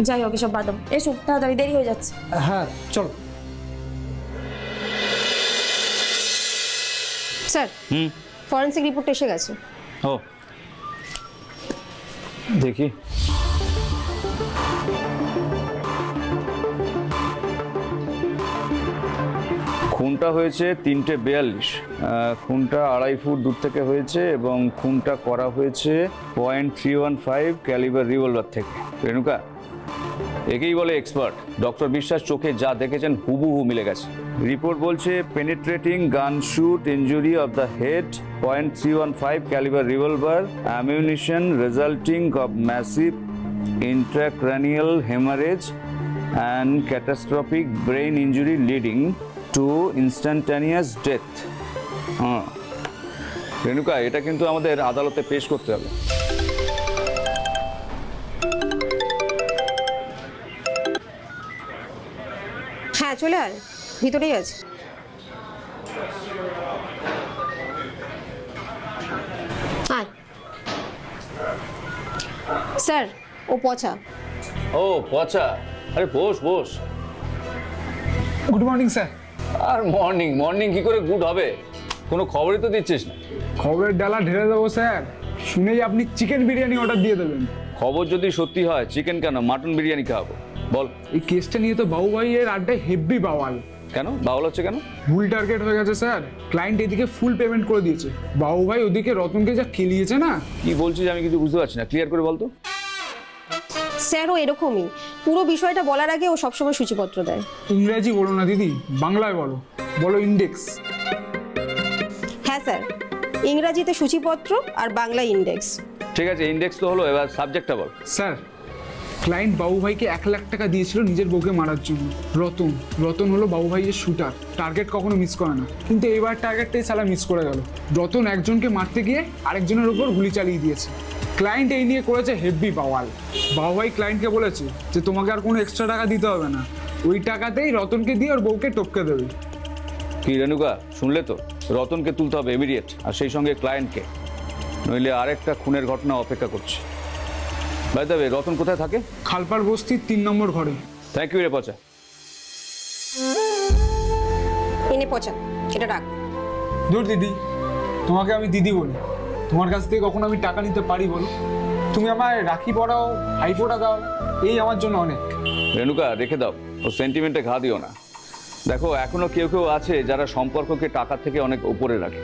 যাই হোক, এসব বাদ দাও, এসো তাড়াতাড়ি, দেরি হয়ে যাচ্ছে। হ্যাঁ চলো। স্যার, ফরেনসিক রিপোর্ট এসে গেছে। ও দেখি। খুনটা হয়েছে 3:42, খুনটা 2.5 ফুট দূর থেকে হয়েছে এবং খুনটা করা হয়েছে .315 ক্যালিবার রিভলভার থেকে। রেণুকা, একেই বলে এক্সপার্ট। ডক্টর বিশ্বাস চোখে যা দেখেছেন হুবহু মিলে গেছে। রিপোর্ট বলছে পেনিট্রেটিং গান shoot injury of the head, .315 calibre revolver, ammunition resulting of massive intracranial hemorrhage and catastrophic brain injury leading to instantaneous death. Renuka, এটা কিন্তু আমাদের আদালতে পেশ করতে হবে। হ্যাঁ চলে আয়, ভিতরেই আছে। আয় স্যার, ও পচা। ও পচা, আরে boss boss. Good morning sir. আর মর্নিং মর্নিং কি করে গুড হবে? কোনো খবরই তো দিচ্ছিস না। খবরের ডালা ঢেলে দেবো স্যার, শুনেই আপনি চিকেন বিরিয়ানি অর্ডার দিয়ে দেবেন। খবর যদি সত্যি হয়, চিকেন কেন, মাটন বিরিয়ানি খাওয়াবো। বল। এই কেসটা নিয়ে তো বাবু ভাইয়ের আড্ডায় হেভি বাওয়াল। কেন বাউল হচ্ছে কেন? ভুল টার্গেট হয়ে গেছে স্যার। ক্লায়েন্ট এদিকে ফুল পেমেন্ট করে দিয়েছে, বাবু ভাই ওদিকে রতনকে যা খেলিয়েছে না। কি বলছিস আমি কিছু বুঝতে পারছি না, ক্লিয়ার করে বলতো। স্যার ও এরকমই, পুরো বিষয়টা বলার আগে ও সবসময় সূচিপত্র দেয়। ইংরেজি বলো না দিদি, বাংলায় বলো। বলো ইন্ডেক্স। হ্যাঁ স্যার, ইংরাজিতে সূচিপত্র আর বাংলা ইন্ডেক্স। ঠিক আছে, ইন্ডেক্স তো হলো, এবার সাবজেক্টটা বল। স্যার, ক্লায়েন্ট বাবু ভাইকে 1 লাখ টাকা দিয়েছিল নিজের বউকে মারার জন্য। রতন হলো বাবু ভাইয়ের শুটার, টার্গেট কখনো মিস করে না, কিন্তু এবার টার্গেটটাই সালা মিস করে গেল। রতন একজনকে মারতে গিয়ে আরেকজনের উপর গুলি চালিয়ে দিয়েছে। ক্লায়েন্ট এই নিয়ে করেছে হেভি বাওয়াল। বাবু ভাই ক্লায়েন্টকে বলেছে যে তোমাকে আর কোনো এক্সট্রা টাকা দিতে হবে না, ওই টাকাতেই রতনকে দিয়ে ওর বউকে টপকে দেবে। কি রেণুকা, শুনলে তো? রতনকে তুলতে হবে ইমিডিয়েট, আর সেই সঙ্গে ক্লায়েন্টকে, নইলে আরেকটা খুনের ঘটনা অপেক্ষা করছে। বাই দ্য ওয়ে, রতন কোথায় থাকে? খালপাড় বস্তির 3 নম্বর ঘরে। থ্যাংক ইউ রে পচা। এনে পচা, এটা রাখ। দূর দিদি, তোমাকে আমি দিদি বলি, তোমার কাছ থেকে কখনো আমি টাকা নিতে পারি বলো? তুমি আমায় রাখি পড়াও, হাইফোটা দাও, এই আমার জন্য অনেক। রেণুকা, রেখে দাও, ও সেন্টিমেন্টে ঘা দিও না। দেখো, এখনো কেউ কেউ আছে যারা সম্পর্ককে টাকার থেকে অনেক উপরে রাখে।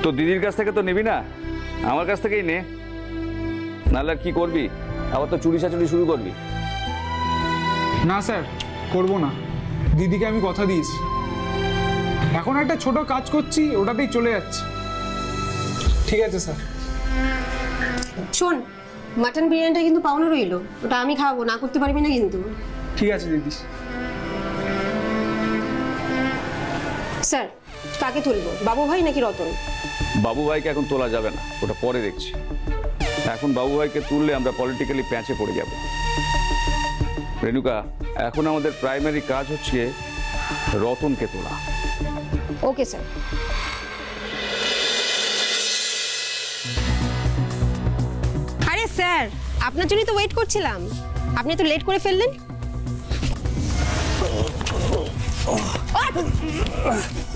তো দিদির কাছ থেকে তো নিবি না, আমার কাছ থেকেই নে, নাহলে আর কি করবি? আবার তো চুরি চাচুরি শুরু করবি। না স্যার, করবো না, দিদিকে আমি কথা দিয়েছি। এখন একটা ছোট কাজ করছি, ওটাতেই চলে যাচ্ছে। ঠিক আছে স্যার। শোন, মাটন বিরিয়ানিটা কিন্তু পাওনা রইলো, ওটা আমি খাবো, না করতে পারবি না কিন্তু। ঠিক আছে দিদি। স্যার, কাকে তুলবো, বাবু ভাই নাকি রতন? বাবু ভাইকে এখন তোলা যাবে না, ওটা পরে দেখছি। এখন বাবু ভাইকে তুললে আমরা পলিটিক্যালি প্যাঁচে পড়ে যাব। রেণুকা, এখন আমাদের প্রাইমারি কাজ হচ্ছে রতনকে তোলা। Okay sir. আরে স্যার, আপনার জন্যই তো ওয়েট করছিলাম, আপনি তো লেট করে ফেললেন।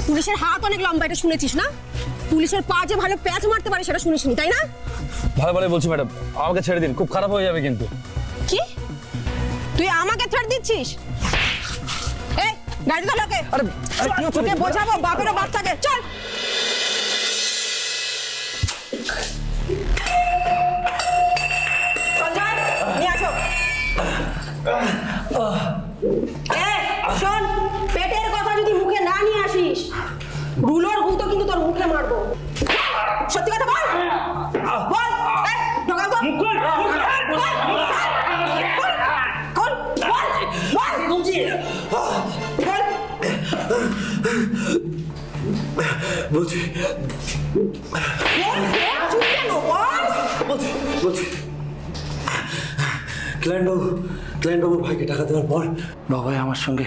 পুলিশের হাত অনেক লম্বা, এটা শুনেছিস না? পুলিশের পা যে ভালো প্যাচ মারতে পারে সেটা শুনিসনি, তাই না? ভালো ভালো বলছি ম্যাডাম, আমাকে ছেড়ে দিন, খুব খারাপ হয়ে যাবে কিন্তু। কি, তুই আমাকে থ্রেট দিচ্ছিস? এই গাড়ি তো লোকে, আরে তোকে বোঝাবো বাপের বাচ্চাকে, চল। সঞ্জয়, নিয়ে আসো। শোন, পেটের কথা যদি মুখে না নিয়ে আসিস, রুলোর গুঁতো কিন্তু তোর মুখে মারবো। সত্যি কথা বল, বল। ঢোকা তো বলছি ক্লায়েন্ট বাবু ভাইকে টাকা দেওয়ার পর বাবাই আমার সঙ্গে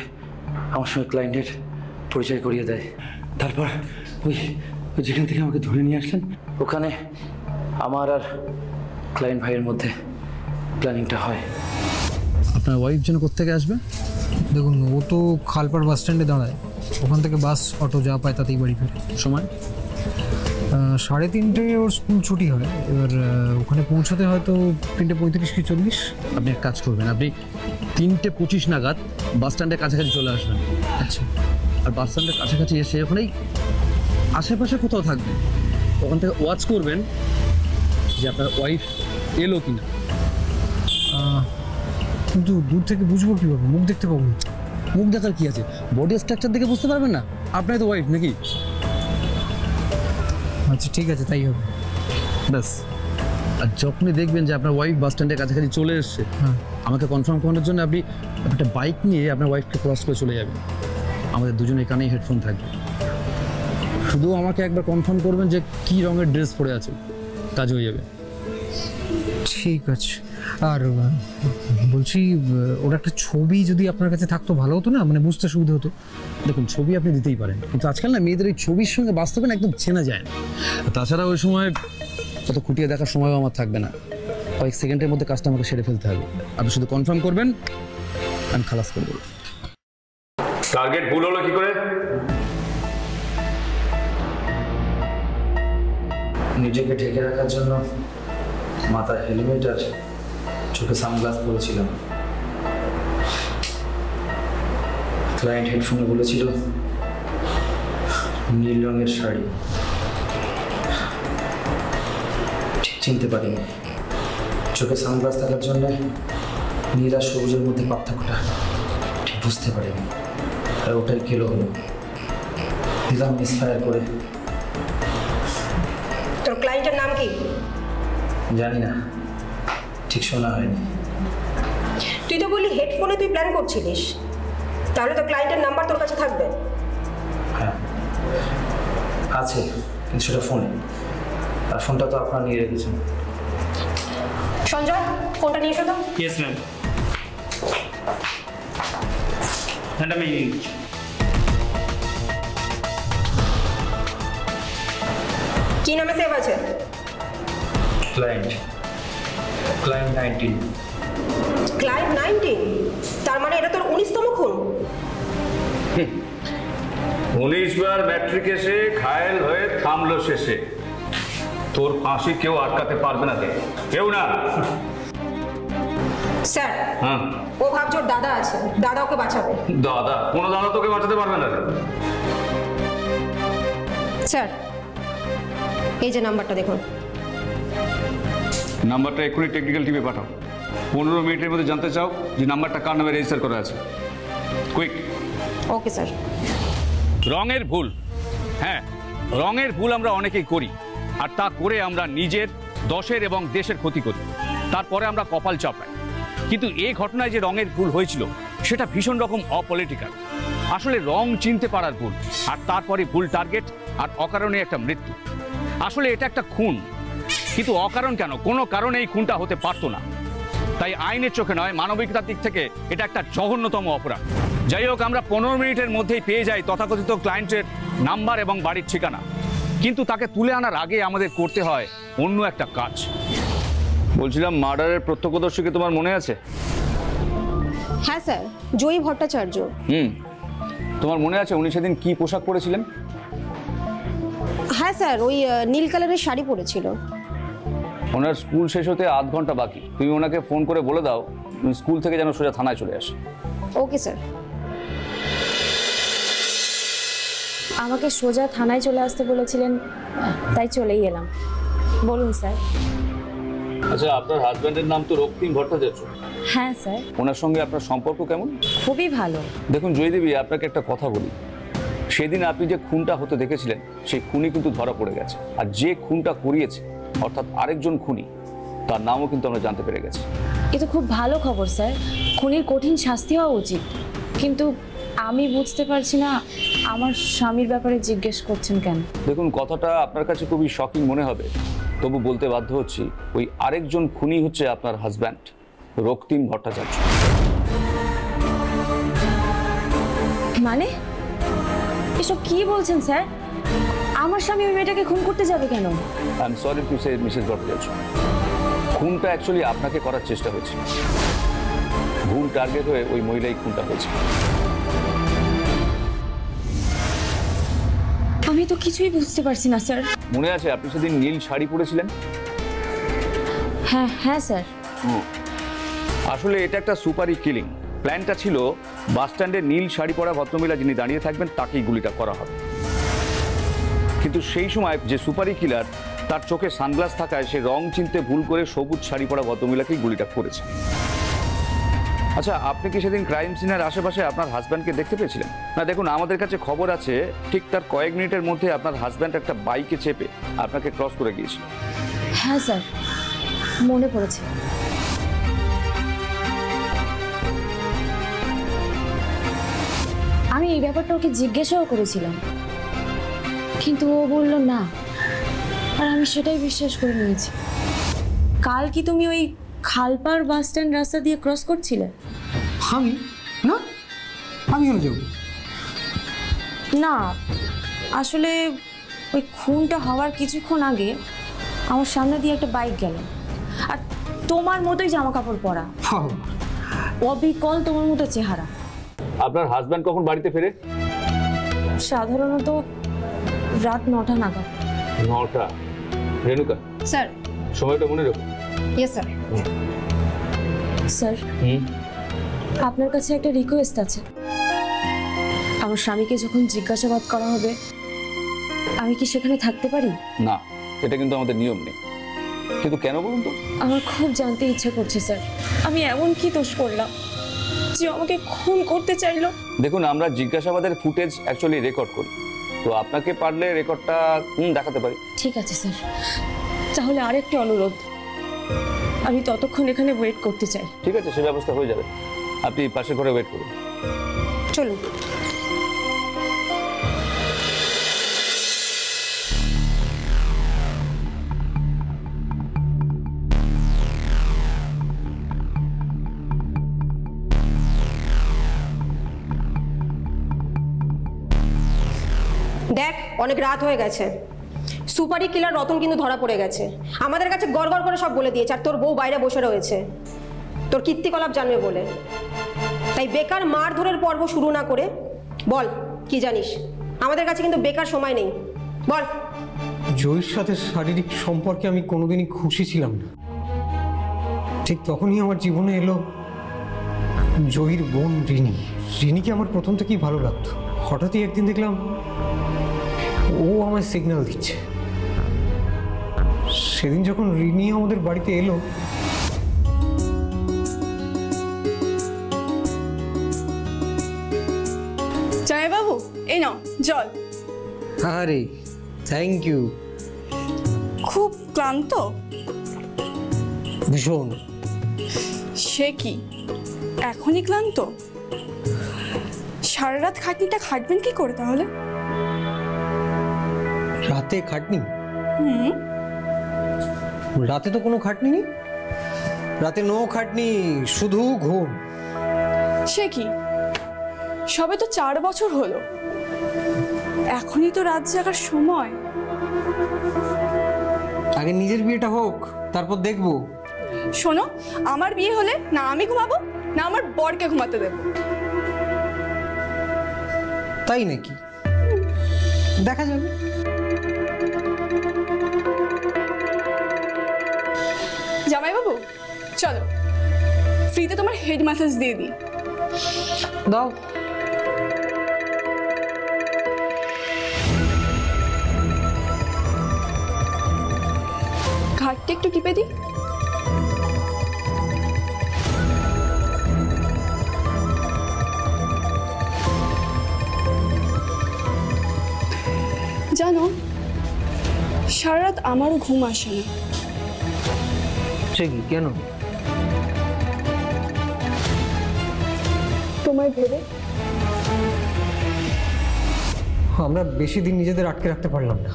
ক্লায়েন্টের পরিচয় করিয়ে দেয়। তারপর ওই যেখান থেকে আমাকে ধরে নিয়ে আসলেন, ওখানে আমার আর ক্লায়েন্ট ভাইয়ের মধ্যে প্ল্যানিংটা হয়। আপনার ওয়াইফ যেন কোত্থেকে আসবে? দেখুন, ও তো খালপাড় বাস স্ট্যান্ডে দাঁড়ায়, ওখান থেকে বাস অটো যা পায় তাতেই বাড়ি ফেরে। সময় 3:30 ওর স্কুল ছুটি হয়। এবার ওখানে পৌঁছাতে হয়তো 3:35 কি 40। আপনি এক কাজ করবেন, আপনি 3:25 নাগাদ বাস স্ট্যান্ডের কাছাকাছি চলে আসবেন। আচ্ছা, আর বাস স্ট্যান্ডের কাছাকাছি এসে ওখানেই আশেপাশে কোথাও থাকবেন, ওখান থেকে ওয়াচ করবেন যে আপনার ওয়াইফ এলো কিনা। কিন্তু দূর থেকে বুঝবো কীভাবে? মুখ দেখতে পাবো না। মুখ দেখার কি আছে, বডি স্ট্রাকচার দেখে বুঝতে পারবেন না? আপনার তো ওয়াইফ নাকি? আচ্ছা ঠিক আছে, তাই হবে। ব্যাস। আর যখনই দেখবেন যে আপনার ওয়াইফ বাস স্ট্যান্ডের কাছাকাছি চলে এসছে, আমাকে কনফার্ম করানোর জন্য আপনি একটা বাইক নিয়ে আপনার ওয়াইফকে ক্রস করে চলে যাবেন। আমাদের দুজনের এখানেই হেডফোন থাকবে। শুধু আমাকে একবার কনফার্ম করবেন যে কী রঙের ড্রেস পরে আছে, কাজ হয়ে যাবে। ঠিক আছে। আর বলছি, ওর একটা ছবি যদি আপনার কাছে থাকতো ভালো হতো না, মানে বুঝতে সুবিধা হতো। দেখুন, ছবি আপনি দিতেই পারেন, কিন্তু আজকাল না মেয়েদের এই ছবির সঙ্গে বাস্তবে না একদম চেনা যায় না। তাছাড়া ওই সময় কত খুঁটিয়ে দেখার সময়ও আমার থাকবে না, কয়েক সেকেন্ডের মধ্যে কাজটা আমাকে সেরে ফেলতে হবে। আপনি শুধু কনফার্ম করবেন, আমি খালাস করে দেবো। টার্গেট ভুল হলো কি করে? নিজেকে ঢেকে রাখার জন্য মাথায় হেলমেট আর চোখে সানগ্লাস পরেছিলাম। ক্লায়েন্ট হেডফোনে বলেছিল নীল রঙের শাড়ি, ঠিক চিনতে পারিনি। চোখে সানগ্লাস থাকার জন্য নীল আর সবুজের মধ্যে পার্থক্যটা ঠিক বুঝতে পারিনি, আর ওটাই খেলো হলো। দিলাম মিসফায়ার করে। তোর ক্লায়েন্টের নাম কি? জানি না, ঠিক শোনা হয়নি। তুই তো বললি হেডফোনে তুই প্ল্যান করছিলিস, তাহলে তো ক্লায়েন্টের নাম্বার তোর কাছে থাকবে। হ্যাঁ আছে, কিন্তু সেটা ফোনে, আর ফোনটা তো আপনারা নিয়ে রেখেছেন। সঞ্জয়, ফোনটা নিয়ে এসো তো। Yes ma'am. আমি কি নামে সেভ আছে? ক্লায়েন্ট 19। ক্লায়েন্ট 19? তার মানে এটা তোর 19তম খুন। 19 বার ম্যাট্রিক এসে ঘায়েল হয়ে থামলো শেষে। তোর ফাঁসি কেউ আটকাতে পারবে না, কেউ না। স্যার, হ্যাঁ, ও ভাবছে ওর দাদা আছে, দাদা ওকে বাঁচাবে। দাদা? কোনো দাদা তোকে বাঁচাতে পারবে না। স্যার, এই যে নাম্বারটা দেখুন। নাম্বারটা এক্ষুনি টেকনিক্যাল টিমে পাঠাও। 15 মিনিটের মধ্যে জানতে চাও যে নাম্বারটা কার নামে রেজিস্টার করা আছে। কুইক। Okay sir. রঙের ভুল, হ্যাঁ রঙের ভুল আমরা অনেকেই করি, আর তা করে আমরা নিজের, দশের এবং দেশের ক্ষতি করি। তারপরে আমরা কপাল চাপাই। কিন্তু এই ঘটনায় যে রঙের ভুল হয়েছিল সেটা ভীষণ রকম অপলিটিক্যাল। আসলে রং চিনতে পারার ভুল, আর তারপরে ভুল টার্গেট, আর অকারণে একটা মৃত্যু। আসলে এটা একটা খুন, কিন্তু অকারণ কেন? কোনো কারণে এই খুনটা হতে পারতো না। তাই আইনের চোখে নয়, মানবিকতার দিক থেকে এটা একটা জঘন্যতম অপরাধ। যাই হোক, আমরা 15 মিনিটের মধ্যেই পেয়ে যাই তথাকথিত ক্লায়েন্টের নাম্বার এবং বাড়ির ঠিকানা, কিন্তু তাকে তুলে আনার আগে আমাদের করতে হয় অন্য একটা কাজ। বলছিলাম, মার্ডারের প্রত্যক্ষদর্শীকে তোমার মনে আছে? হ্যাঁ স্যার, জয়ী ভট্টাচার্য। তোমার মনে আছে উনি সেদিন কি পোশাক পরেছিলেন? হ্যাঁ স্যার, ওই নীল কালারের শাড়ি পরেছিল। ওনার স্কুল শেষ হতে আধ ঘন্টা বাকি। তুমি ওনাকে ফোন করে বলে দাও স্কুল থেকে যেন সোজা থানায় চলে আসে। Okay sir. আমাকে সোজা থানায় চলে আসতে বলেছিলেন, তাই চলেই এলাম। বলুন স্যার। আচ্ছা, আপনার হাজব্যান্ডের নাম তো রক্তিম ভট্টাচার্য। হ্যাঁ স্যার। ওনার সঙ্গে আপনার সম্পর্ক কেমন? খুবই ভালো। দেখুন জয়দেবী, আপনাকে একটা কথা বলি। সেদিন আপনি যে খুনটা হতে দেখেছিলেন সেই খুনি কিন্তু ধরা পড়ে গেছে, আর যে খুনটা করিয়েছে অর্থাৎ আরেকজন খুনি, তার নামও কিন্তু আমরা জানতে পেরে গেছি। এ তো খুব ভালো খবর স্যার, খুনির কঠিন শাস্তি হওয়া উচিত। কিন্তু আমি বুঝতে পারছি না আমার স্বামীর ব্যাপারে জিজ্ঞেস করছেন কেন। দেখুন, কথাটা আপনার কাছে খুবই শকিং মনে হবে, তবু বলতে বাধ্য হচ্ছি। ওই আরেকজন খুনি হচ্ছে আপনার হাজব্যান্ড রক্তিম ভট্টাচার্য। মানে এসব কি বলছেন স্যার? আমার স্বামী ওই মেয়েটাকে খুন করতে যাবে কেন? I am sorry to say Mrs Bhattacharya, খুনটা অ্যাকচুয়ালি আপনাকে করার চেষ্টা হয়েছে। ভুল টার্গেট হয়ে ওই মহিলাই খুনটা হয়েছে। আমি তো কিছুই বুঝতে পারছি না স্যার। মনে আছে আপনি সেদিন নীল শাড়ি পরেছিলেন? হ্যাঁ হ্যাঁ স্যার। আসলে এটা একটা সুপারি কিলিং। প্ল্যানটা ছিল বাস স্ট্যান্ডে নীল শাড়ি পরা ভদ্রমহিলা যিনি দাঁড়িয়ে থাকবেন তাকেই গুলিটা করা হবে, কিন্তু সেই সময় যে সুপারি কিলার তার চোখে সানগ্লাস থাকায় সে রং চিনতে ভুল করে সবুজ শাড়ি পরা ভদ্রমহিলাকেই গুলিটা করেছে। আচ্ছা, আপনি কি সেদিন ক্রাইম সিনের আশেপাশে আপনার হাজব্যান্ডকে দেখতে পেয়েছিলেন? না দেখুন, আমাদের কাছে খবর আছে ঠিক তার কয়েক মিনিটের মধ্যে আপনার হাজব্যান্ড একটা বাইকে চেপে আপনাকে ক্রস করে গিয়েছিল। হ্যাঁ স্যার, মনে পড়েছে। আমি এই ব্যাপারটা ওকে জিজ্ঞাসাও করেছিলাম, কিন্তু ও বলল না, আর আমি সেটাই বিশ্বাস করে নিয়েছি। কাল কি তুমি ওই খালপাড় বাস স্ট্যান্ড রাস্তা দিয়ে ক্রস করছিলে? আমি না, আমি কেন যাব? না, আসলে ওই খুনটা হওয়ার কিছুক্ষণ আগে আমার সামনে দিয়ে একটা বাইক গেল, আর তোমার মতোই জামা কাপড় পরা, অবিকল তোমার মতো চেহারা। আপনার হাজব্যান্ড কখন বাড়িতে ফেরে? সাধারণত রাত 9টা নাগাদ। 9টা? রেণুকা স্যার, সময়টা মনে রাখুন। Yes sir. স্যার, আপনার কাছে একটা রিকোয়েস্ট আছে। আমার স্বামীকে যখন জিজ্ঞাসাবাদ করা হবে, আমি কি সেখানে থাকতে পারি? না, এটা কিন্তু আমাদের নিয়ম নেই। কিন্তু কেন বলুন তো? আমার খুব জানতে ইচ্ছে করছে স্যার, আমি এমন কি দোষ করলাম যে আমাকে খুন করতে চাইলো? দেখুন, আমরা জিজ্ঞাসাবাদের ফুটেজ অ্যাকচুয়ালি রেকর্ড করি, তো আপনাকে পারলে রেকর্ডটা দেখাতে পারি। ঠিক আছে স্যার, তাহলে আরেকটি অনুরোধ, আমি ততক্ষণ এখানে ওয়েট করতে চাই। ঠিক আছে, সে ব্যবস্থা হয়ে যাবে। আপনি পাশের ঘরে ওয়েট করুন। চলুন। দেখ, অনেক রাত হয়ে গেছে। সুপারি কিলার রতন কিন্তু ধরা পড়ে গেছে। আমাদের কাছে গড় গড় করে সব বলে দিয়েছে, আর তোর বউ বাইরে বসে রয়েছে তোর কীর্তিকলাপ জানবে বলে। তাই বেকার মারধরের পর্ব শুরু না করে বল কি জানিস। আমাদের কাছে কিন্তু বেকার সময় নেই, বল। জয়ীর সাথে শারীরিক সম্পর্কে আমি কোনোদিনই খুশি ছিলাম না। ঠিক তখনই আমার জীবনে এলো জয়ীর বোন রিনি। রিনিকে আমার প্রথম থেকেই ভালো লাগতো। হঠাৎই একদিন দেখলাম ও আমায় সিগন্যাল দিচ্ছে। সেদিন যখন রিনি আমাদের বাড়িতে এলো, জামাইবাবু, এই নাও জল। আরে থ্যাংক ইউ। খুব ক্লান্ত? ভীষণ। সে কি এখনই ক্লান্ত? সারা রাত খাটনিটা খাটবেন কি করে তাহলে? রাতে খাটনি? রাতে তো কোনো খাটনি নেই। রাতে নো খাটনি, শুধু ঘুম। সে কি, সবে তো 4 বছর হলো, এখনই তো রাত জাগার সময়। আগে নিজের বিয়েটা হোক, তারপর দেখবো। শোনো, আমার বিয়ে হলে না আমি ঘুমাবো না আমার বরকে ঘুমাতে দেবো। তাই নাকি? দেখা যাবে। জামাইবাবু চলো, ফ্রিতে তোমার হেড ম্যাসাজ দিয়ে দিই। দাও। ঘাটটা একটু টিপে দিই। জানো, সারা রাত আমারও ঘুম আসে না। সে কি, কেন? তোমায় ভেবে। আমরা বেশি দিন নিজেদের আটকে রাখতে পারলাম না,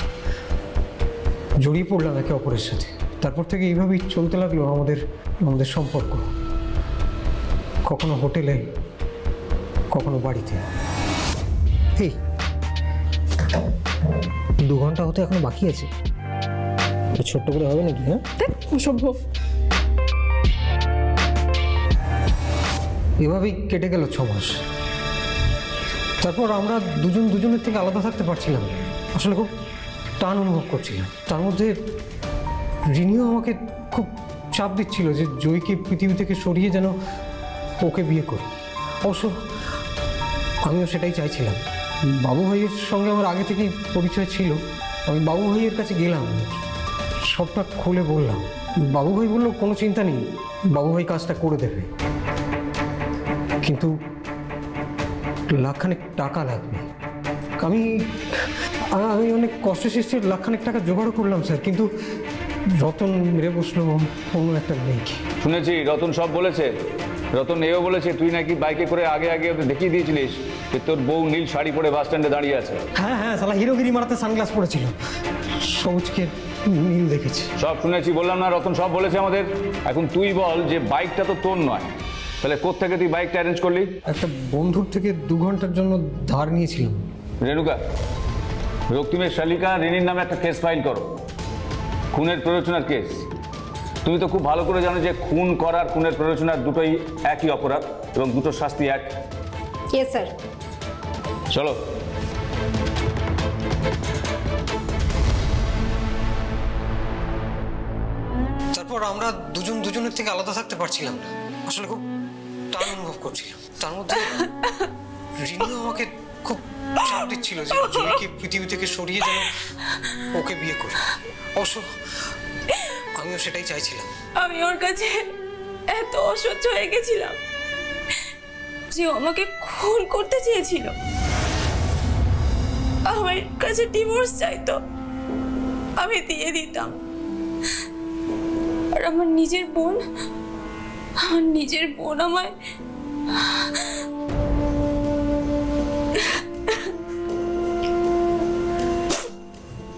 জড়িয়ে পড়লাম একে অপরের সাথে। তারপর থেকে এইভাবেই চলতে লাগলো আমাদের সম্পর্ক। কখনো হোটেলে, কখনো বাড়িতে। এই 2 ঘন্টা হতে এখনো বাকি আছে, ছোট্ট করে হবে নাকি? হ্যাঁ, অসভ্য। এভাবেই কেটে গেল 6 মাস। তারপর আমরা দুজনের থেকে আলাদা থাকতে পারছিলাম না। আসলে খুব টান অনুভব করছিলাম। তার মধ্যে রিনিও আমাকে খুব চাপ দিচ্ছিল যে জয়কে পৃথিবী থেকে সরিয়ে যেন ওকে বিয়ে করি। অবশ্য আমিও সেটাই চাইছিলাম। বাবু ভাইয়ের সঙ্গে আমার আগে থেকেই পরিচয় ছিল। আমি বাবু ভাইয়ের কাছে গেলাম, সবটা খুলে বললাম। বাবু ভাই বলল কোনো চিন্তা নেই, বাবু ভাই কাজটা করে দেবে, কিন্তু লাখখানেক টাকা লাগবে। আমি আমি অনেক কষ্টে শেষে লাখখানেক টাকা জোগাড় করলাম স্যার, কিন্তু রতন মেরে বসলো অন্য একটা মেয়েকে। শুনেছি রতন সব বলেছে। রতন এও বলেছে তুই নাকি বাইকে করে আগে আগে ওদের দেখিয়ে দিয়েছিলিস যে তোর বউ নীল শাড়ি পরে বাস স্ট্যান্ডে দাঁড়িয়ে আছে। হ্যাঁ হ্যাঁ, সালা হিরোগিরি মারাতে সানগ্লাস পড়েছিল, সবুজকে নীল দেখেছি। সব শুনেছি, বললাম না রতন সব বলেছে আমাদের। এখন তুই বল যে বাইকটা তো তোর নয়, তাহলে কোত্থেকে তুই বাইকটা অ্যারেঞ্জ করলি? একটা বন্ধুর থেকে 2 ঘন্টার জন্য ধার নিয়েছিলাম। রেণুকা, রক্তিমের শালিকা রিনির নামে একটা কেস ফাইল করো, খুনের প্ররোচনার কেস। তুমি তো খুব ভালো করে জানো যে খুন করার খুনের প্ররোচনার দুটোই একই অপরাধ এবং দুটোর শাস্তি এক। Yes sir. চলো। তারপর আমরা দুজনের থেকে আলাদা থাকতে পারছিলাম না, আসলে খুব টান অনুভব করছিলাম। তার মধ্যে রিনিও আমাকে খুব চাপ দিচ্ছিল যে জয়কে পৃথিবী থেকে সরিয়ে যেন ওকে বিয়ে করি। অবশ্য আমিও সেটাই চাইছিলাম। আমি ওর কাছে এত অসহ্য হয়ে গেছিলাম যে আমাকে খুন করতে চেয়েছিল, আমার কাছে ডিভোর্স চাইতো, আমি দিয়ে দিতাম। আর আমার নিজের বোন আমায়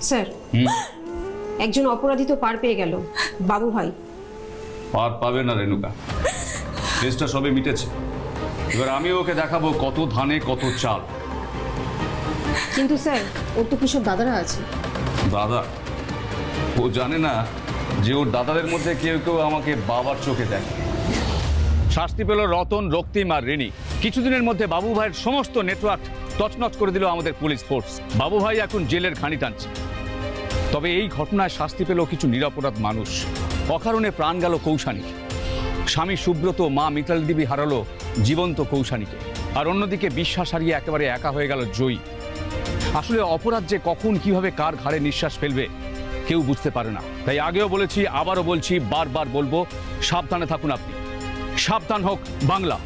স্যার, একজন অপরাধী তো পার পেয়ে গেল, বাবু ভাই। পার পাবে না রেণুকা, কেসটা সবে মিটেছে। এবার আমি ওকে দেখাবো কত ধানে কত চাল। কিন্তু স্যার, ওর তো কিশোর দাদারা আছে। দাদা? ও জানে না যে ওর দাদাদের মধ্যে কেউ কেউ আমাকে বাবার চোখে দেখে। শাস্তি পেল রতন, রক্তিম আর রিনি। কিছুদিনের মধ্যে বাবু ভাইয়ের সমস্ত নেটওয়ার্ক তছনছ করে দিল আমাদের পুলিশ ফোর্স। বাবু ভাই এখন জেলের ঘানি টানছে। তবে এই ঘটনায় শাস্তি পেল কিছু নিরপরাধ মানুষ। অকারণে প্রাণ গেল কৌশানীর। স্বামী সুব্রত, মা মিতালি দেবী হারালো জীবন্ত কৌশানীকে। আর অন্যদিকে বিশ্বাস হারিয়ে একেবারে একা হয়ে গেল জয়ী। আসলে অপরাধ যে কখন কিভাবে কার ঘাড়ে নিঃশ্বাস ফেলবে কেউ বুঝতে পারে না। তাই আগেও বলেছি, আবারও বলছি, বারবার বলবো, সাবধানে থাকুন আপনি। সাবধান হোক বাংলা।